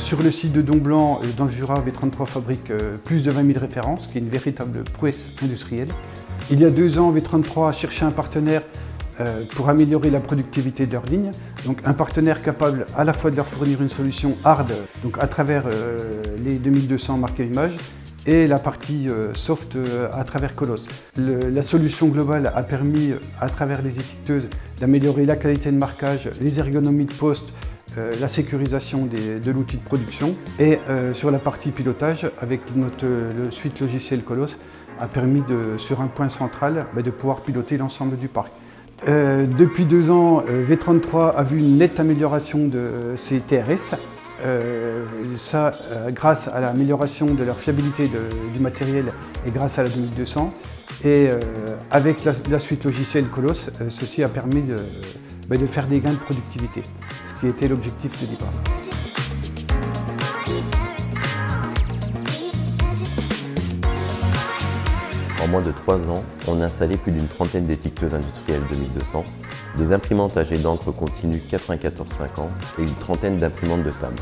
Sur le site de Domblanc, dans le Jura, V33 fabrique plus de 20 000 références, qui est une véritable prouesse industrielle. Il y a 2 ans, V33 a cherché un partenaire pour améliorer la productivité de leur ligne. Donc un partenaire capable à la fois de leur fournir une solution hard, donc à travers les 2200 marques à image, et la partie soft à travers Colos. La solution globale a permis, à travers les étiqueteuses, d'améliorer la qualité de marquage, les ergonomies de poste, la sécurisation de l'outil de production. Et sur la partie pilotage, avec le suite logiciel Colos, a permis sur un point central de pouvoir piloter l'ensemble du parc. Depuis 2 ans, V33 a vu une nette amélioration de ses TRS. Grâce à l'amélioration de leur fiabilité du matériel et grâce à la 2200. Et avec la suite logicielle Colos, ceci a permis de faire des gains de productivité, ce qui était l'objectif de départ. En moins de 3 ans, on a installé plus d'une trentaine d'étiqueteuses industrielles 2200, des imprimantes à jet d'encre continue 9450 et une trentaine d'imprimantes de table.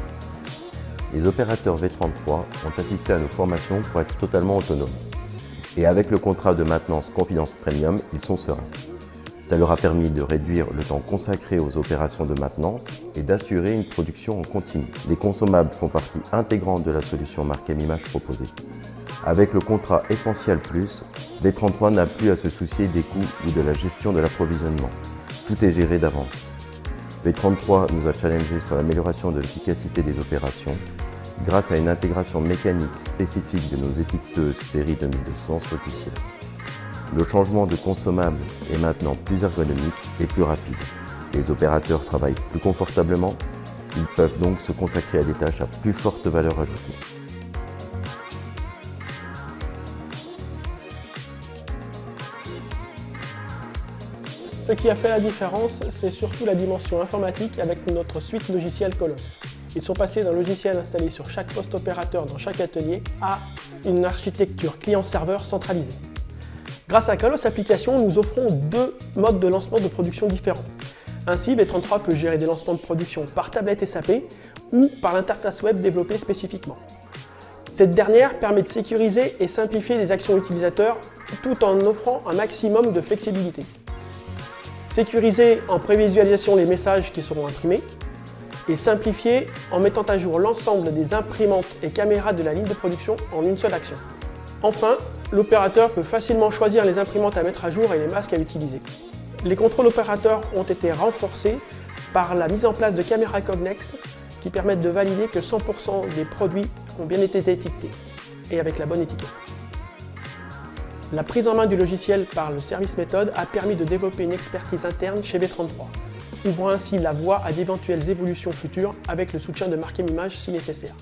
Les opérateurs V33 ont assisté à nos formations pour être totalement autonomes. Et avec le contrat de maintenance Confidence Premium, ils sont sereins. Ça leur a permis de réduire le temps consacré aux opérations de maintenance et d'assurer une production en continu. Les consommables font partie intégrante de la solution marque M-Image proposée. Avec le contrat Essentiel Plus, V33 n'a plus à se soucier des coûts ou de la gestion de l'approvisionnement. Tout est géré d'avance. V33 nous a challengé sur l'amélioration de l'efficacité des opérations grâce à une intégration mécanique spécifique de nos étiqueteuses série 2200 sur logiciel. Le changement de consommable est maintenant plus ergonomique et plus rapide. Les opérateurs travaillent plus confortablement, ils peuvent donc se consacrer à des tâches à plus forte valeur ajoutée. Ce qui a fait la différence, c'est surtout la dimension informatique avec notre suite logicielle Colos. Ils sont passés d'un logiciel installé sur chaque poste opérateur dans chaque atelier à une architecture client-serveur centralisée. Grâce à Colos Applications, nous offrons 2 modes de lancement de production différents. Ainsi, V33 peut gérer des lancements de production par tablette SAP ou par l'interface web développée spécifiquement. Cette dernière permet de sécuriser et simplifier les actions utilisateurs tout en offrant un maximum de flexibilité. Sécuriser en prévisualisation les messages qui seront imprimés et simplifier en mettant à jour l'ensemble des imprimantes et caméras de la ligne de production en une seule action. Enfin, l'opérateur peut facilement choisir les imprimantes à mettre à jour et les masques à utiliser. Les contrôles opérateurs ont été renforcés par la mise en place de caméras Cognex qui permettent de valider que 100% des produits ont bien été étiquetés et avec la bonne étiquette. La prise en main du logiciel par le service méthode a permis de développer une expertise interne chez V33, ouvrant ainsi la voie à d'éventuelles évolutions futures avec le soutien de marque M-Image si nécessaire.